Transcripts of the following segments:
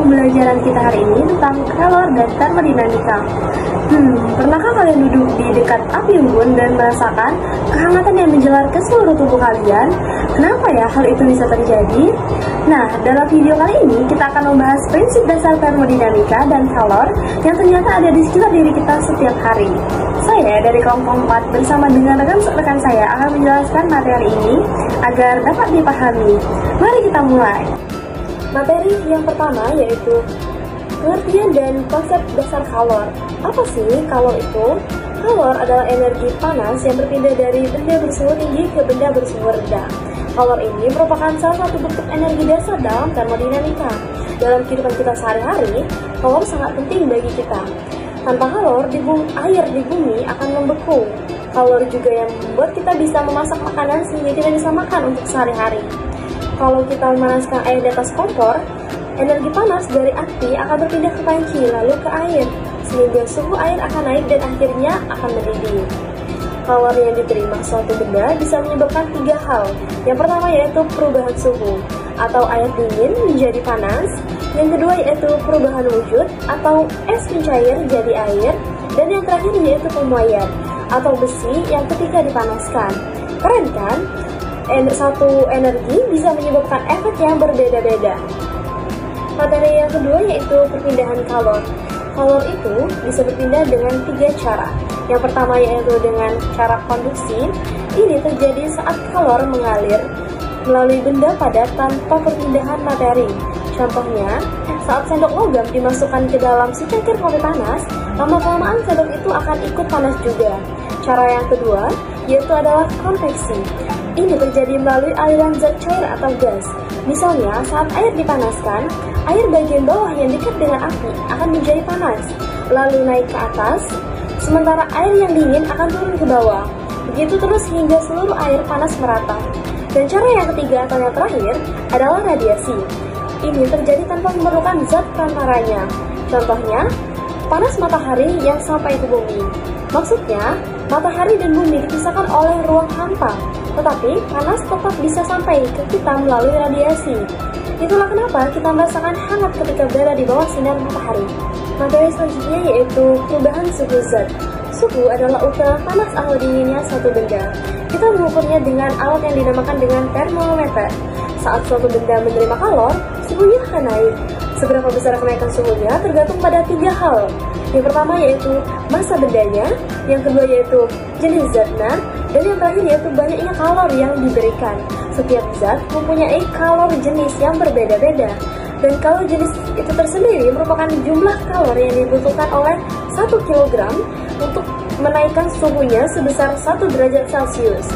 pembelajaran kita hari ini tentang kalor dan termodinamika. Pernahkah kalian duduk di dekat api unggun dan merasakan kehangatan yang menjalar ke seluruh tubuh kalian? Kenapa ya hal itu bisa terjadi? Nah, dalam video kali ini kita akan membahas prinsip dasar termodinamika dan kalor yang ternyata ada di sekitar diri kita setiap hari. Saya dari kelompok 4 bersama dengan rekan saya akan menjelaskan materi ini agar dapat dipahami. Mari kita mulai. Materi yang pertama yaitu pengertian dan konsep dasar kalor. Apa sih kalor itu? Kalor adalah energi panas yang berpindah dari benda bersuhu tinggi ke benda bersuhu rendah. Kalor ini merupakan salah satu bentuk energi dasar dalam termodinamika. Dalam kehidupan kita sehari-hari, kalor sangat penting bagi kita. Tanpa kalor, air di bumi akan membeku. Kalor juga yang membuat kita bisa memasak makanan sehingga kita bisa makan untuk sehari-hari. Kalau kita memanaskan air di atas kompor, energi panas dari api akan berpindah ke panci lalu ke air, sehingga suhu air akan naik dan akhirnya akan mendidih. Kalor yang diterima suatu benda bisa menyebabkan 3 hal. Yang pertama yaitu perubahan suhu, atau air dingin menjadi panas. Yang kedua yaitu perubahan wujud, atau es mencair jadi air. Dan yang terakhir yaitu pemuaian, atau besi yang ketika dipanaskan. Keren kan? Satu energi bisa menyebabkan efek yang berbeda-beda. Materi yang kedua yaitu perpindahan kalor. Kalor itu bisa berpindah dengan 3 cara. Yang pertama yaitu dengan cara konduksi. Ini terjadi saat kalor mengalir melalui benda padat tanpa perpindahan materi. Contohnya, saat sendok logam dimasukkan ke dalam secangkir kopi panas, lama-kelamaan sendok itu akan ikut panas juga. Cara yang kedua yaitu adalah konveksi. Ini terjadi melalui aliran zat cair atau gas. Misalnya, saat air dipanaskan, air bagian bawah yang dekat dengan api akan menjadi panas, lalu naik ke atas, sementara air yang dingin akan turun ke bawah. Begitu terus hingga seluruh air panas merata. Dan cara yang ketiga atau yang terakhir adalah radiasi. Ini terjadi tanpa memerlukan zat perantaranya. Contohnya, panas matahari yang sampai ke bumi. Maksudnya, matahari dan bumi dipisahkan oleh ruang hampa, tetapi panas tetap bisa sampai ke kita melalui radiasi. Itulah kenapa kita merasakan hangat ketika berada di bawah sinar matahari. Materi selanjutnya yaitu perubahan suhu zat. Suhu adalah ukuran panas atau dinginnya suatu benda. Kita mengukurnya dengan alat yang dinamakan dengan termometer. Saat suatu benda menerima kalor, suhunya akan naik. Seberapa besar kenaikan suhunya tergantung pada 3 hal. Yang pertama yaitu massa bendanya, yang kedua yaitu jenis zatnya, dan yang terakhir yaitu banyaknya kalor yang diberikan. Setiap zat mempunyai kalor jenis yang berbeda-beda. Dan kalor jenis itu tersendiri merupakan jumlah kalor yang dibutuhkan oleh 1 kg untuk menaikkan suhunya sebesar 1 derajat Celcius.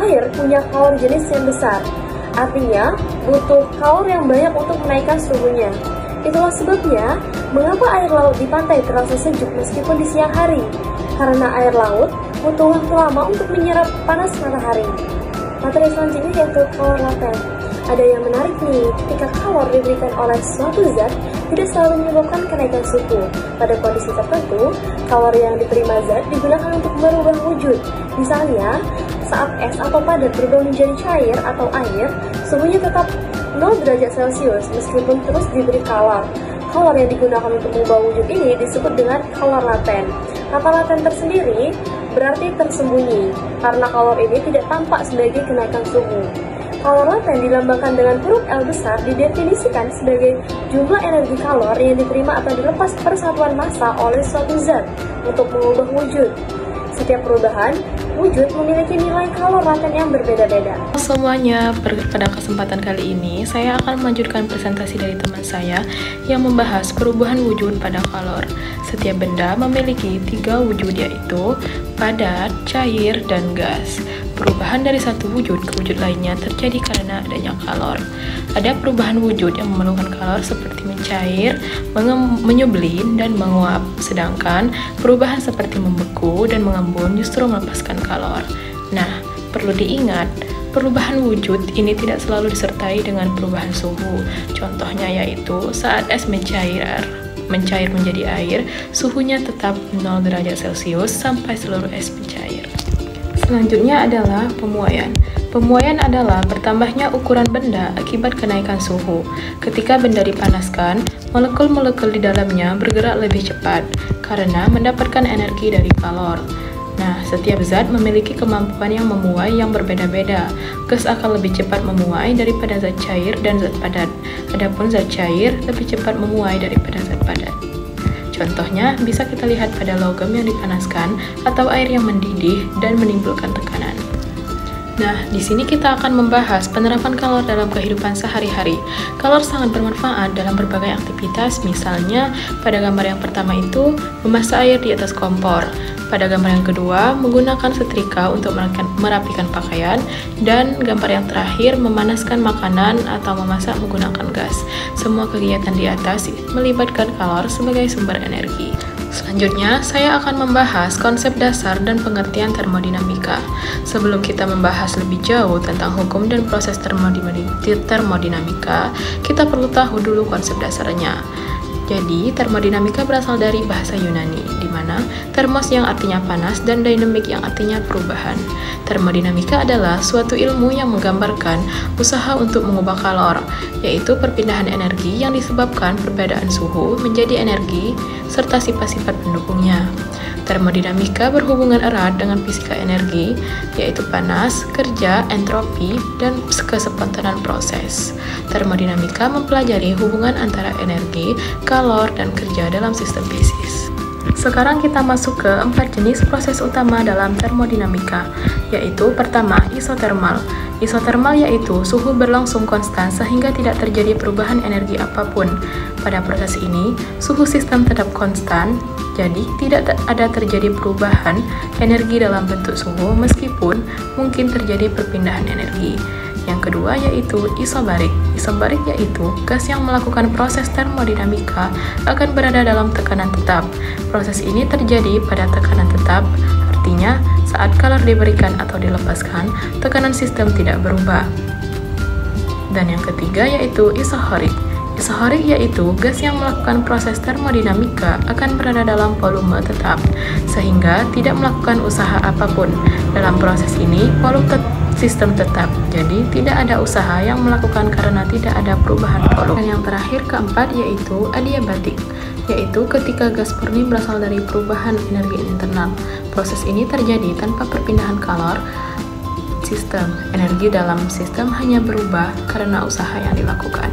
Air punya kalor jenis yang besar, artinya butuh kalor yang banyak untuk menaikkan suhunya. Itulah sebabnya mengapa air laut di pantai terasa sejuk meskipun di siang hari, karena air laut butuh waktu lama untuk menyerap panas matahari. Materi selanjutnya yaitu kalor laten. Ada yang menarik nih, ketika kalor diberikan oleh suatu zat tidak selalu menyebabkan kenaikan suhu. Pada kondisi tertentu, kalor yang diterima zat digunakan untuk merubah wujud. Misalnya, saat es atau padat berubah menjadi cair atau air, suhunya tetap 0 derajat Celcius meskipun terus diberi kalor. Kalor yang digunakan untuk mengubah wujud ini disebut dengan kalor laten. Kata laten tersendiri berarti tersembunyi, karena kalor ini tidak tampak sebagai kenaikan suhu. Kalor laten dilambangkan dengan huruf L besar didefinisikan sebagai jumlah energi kalor yang diterima atau dilepas per satuan massa oleh suatu zat untuk mengubah wujud. Setiap perubahan wujud memiliki nilai kalor laten yang berbeda-beda. Semuanya, pada kesempatan kali ini saya akan melanjutkan presentasi dari teman saya yang membahas perubahan wujud pada kalor. Setiap benda memiliki 3 wujud, yaitu padat, cair, dan gas. Perubahan dari satu wujud ke wujud lainnya terjadi karena adanya kalor. Ada perubahan wujud yang memerlukan kalor seperti mencair, menyublin, dan menguap. Sedangkan perubahan seperti membeku dan mengembun justru melepaskan kalor. Nah, perlu diingat, perubahan wujud ini tidak selalu disertai dengan perubahan suhu. Contohnya yaitu saat es mencair menjadi air, suhunya tetap 0 derajat Celcius sampai seluruh es mencair. Selanjutnya adalah pemuaian. Pemuaian adalah bertambahnya ukuran benda akibat kenaikan suhu. Ketika benda dipanaskan, molekul-molekul di dalamnya bergerak lebih cepat karena mendapatkan energi dari kalor. Nah, setiap zat memiliki kemampuan yang memuai yang berbeda-beda. Gas akan lebih cepat memuai daripada zat cair dan zat padat. Adapun zat cair lebih cepat memuai daripada zat padat. Contohnya, bisa kita lihat pada logam yang dipanaskan atau air yang mendidih dan menimbulkan tekanan. Nah, di sini kita akan membahas penerapan kalor dalam kehidupan sehari-hari. Kalor sangat bermanfaat dalam berbagai aktivitas, misalnya pada gambar yang pertama itu memasak air di atas kompor. Pada gambar yang kedua, menggunakan setrika untuk merapikan pakaian, dan gambar yang terakhir memanaskan makanan atau memasak menggunakan gas. Semua kegiatan di atas melibatkan kalor sebagai sumber energi. Selanjutnya, saya akan membahas konsep dasar dan pengertian termodinamika. Sebelum kita membahas lebih jauh tentang hukum dan proses termodinamika, kita perlu tahu dulu konsep dasarnya. Jadi, termodinamika berasal dari bahasa Yunani, di mana termos yang artinya panas dan dynamic yang artinya perubahan. Termodinamika adalah suatu ilmu yang menggambarkan usaha untuk mengubah kalor, yaitu perpindahan energi yang disebabkan perbedaan suhu menjadi energi serta sifat-sifat pendukungnya. Termodinamika berhubungan erat dengan fisika energi, yaitu panas, kerja, entropi, dan kespontanan proses. Termodinamika mempelajari hubungan antara energi, kalor, dan kerja dalam sistem fisis. Sekarang kita masuk ke 4 jenis proses utama dalam termodinamika, yaitu pertama, isotermal. Isotermal yaitu suhu berlangsung konstan sehingga tidak terjadi perubahan energi apapun. Pada proses ini, suhu sistem tetap konstan, jadi tidak ada terjadi perubahan energi dalam bentuk suhu meskipun mungkin terjadi perpindahan energi. Yang kedua yaitu isobarik. Isobarik yaitu gas yang melakukan proses termodinamika akan berada dalam tekanan tetap. Proses ini terjadi pada tekanan tetap, artinya saat kalor diberikan atau dilepaskan, tekanan sistem tidak berubah. Dan yang ketiga yaitu isohorik. Isohorik yaitu gas yang melakukan proses termodinamika akan berada dalam volume tetap, sehingga tidak melakukan usaha apapun. Dalam proses ini, volume sistem tetap, jadi tidak ada usaha yang melakukan karena tidak ada perubahan volume. Dan yang terakhir keempat yaitu adiabatik, yaitu ketika gas murni berasal dari perubahan energi internal. Proses ini terjadi tanpa perpindahan kalor sistem. Energi dalam sistem hanya berubah karena usaha yang dilakukan.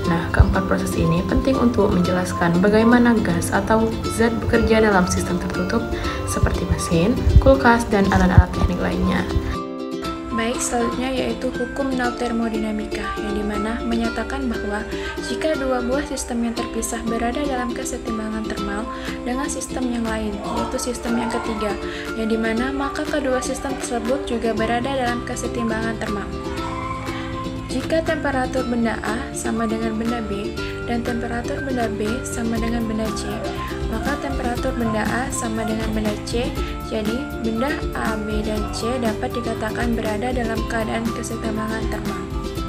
Nah, keempat proses ini penting untuk menjelaskan bagaimana gas atau zat bekerja dalam sistem tertutup seperti mesin, kulkas, dan alat-alat teknik lainnya. Baik, selanjutnya yaitu hukum nol termodinamika, yang dimana menyatakan bahwa jika dua buah sistem yang terpisah berada dalam kesetimbangan termal dengan sistem yang lain, yaitu sistem yang ketiga, yang dimana maka kedua sistem tersebut juga berada dalam kesetimbangan termal. Jika temperatur benda A sama dengan benda B dan temperatur benda B sama dengan benda C, maka temperatur benda A sama dengan benda C, jadi benda A, B, dan C dapat dikatakan berada dalam keadaan kesetimbangan termal.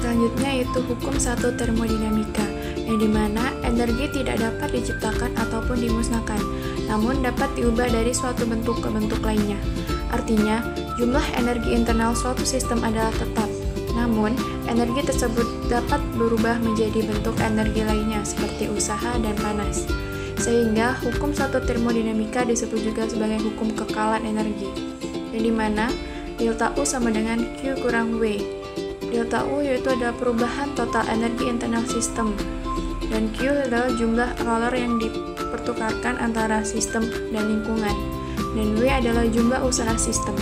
Selanjutnya yaitu hukum satu termodinamika, yang dimana energi tidak dapat diciptakan ataupun dimusnahkan, namun dapat diubah dari suatu bentuk ke bentuk lainnya. Artinya, jumlah energi internal suatu sistem adalah tetap, namun energi tersebut dapat berubah menjadi bentuk energi lainnya seperti usaha dan panas. Sehingga hukum satu termodinamika disebut juga sebagai hukum kekalan energi, yang dimana delta U sama dengan Q kurang W. Delta U yaitu adalah perubahan total energi internal sistem, dan Q adalah jumlah kalor yang dipertukarkan antara sistem dan lingkungan, dan W adalah jumlah usaha sistem.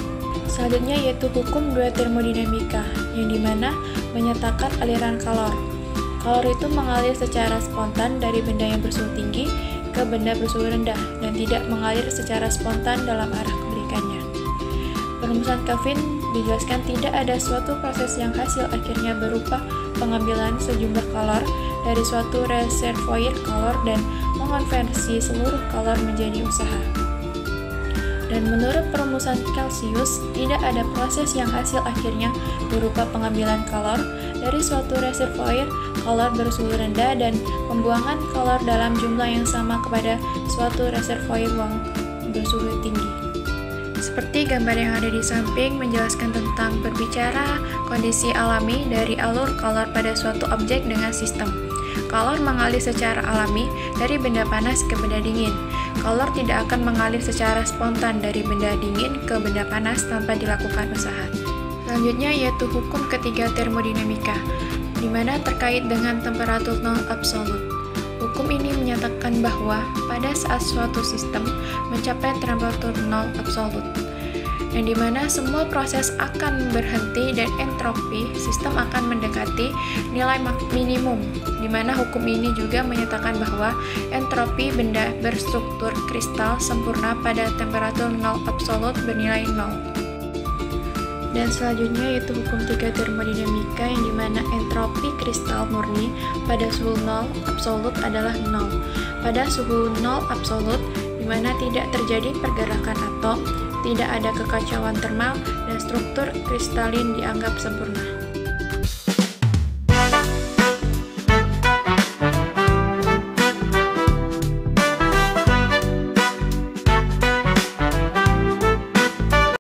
Selanjutnya yaitu hukum dua termodinamika, yang dimana menyatakan aliran kalor. Kalor itu mengalir secara spontan dari benda yang bersuhu tinggi ke benda bersuhu rendah dan tidak mengalir secara spontan dalam arah kebalikannya. Perumusan Kelvin dijelaskan tidak ada suatu proses yang hasil akhirnya berupa pengambilan sejumlah kalor dari suatu reservoir kalor dan mengonversi seluruh kalor menjadi usaha. Dan menurut perumusan Celsius, tidak ada proses yang hasil akhirnya berupa pengambilan kalor dari suatu reservoir kalor bersuhu rendah dan pembuangan kalor dalam jumlah yang sama kepada suatu reservoir yang bersuhu tinggi. Seperti gambar yang ada di samping menjelaskan tentang berbicara kondisi alami dari alur kolor pada suatu objek dengan sistem. Kolor mengalir secara alami dari benda panas ke benda dingin. Kolor tidak akan mengalir secara spontan dari benda dingin ke benda panas tanpa dilakukan usaha. Selanjutnya yaitu hukum ketiga termodinamika, di mana terkait dengan temperatur nol absolut. Hukum ini menyatakan bahwa pada saat suatu sistem mencapai temperatur nol absolut, yang dimana semua proses akan berhenti dan entropi sistem akan mendekati nilai minimum, dimana hukum ini juga menyatakan bahwa entropi benda berstruktur kristal sempurna pada temperatur nol absolut bernilai 0. Dan selanjutnya yaitu hukum 3 termodinamika, yang dimana entropi kristal murni pada suhu 0 absolut adalah 0. Pada suhu 0 absolut, dimana tidak terjadi pergerakan atom, tidak ada kekacauan termal, dan struktur kristalin dianggap sempurna.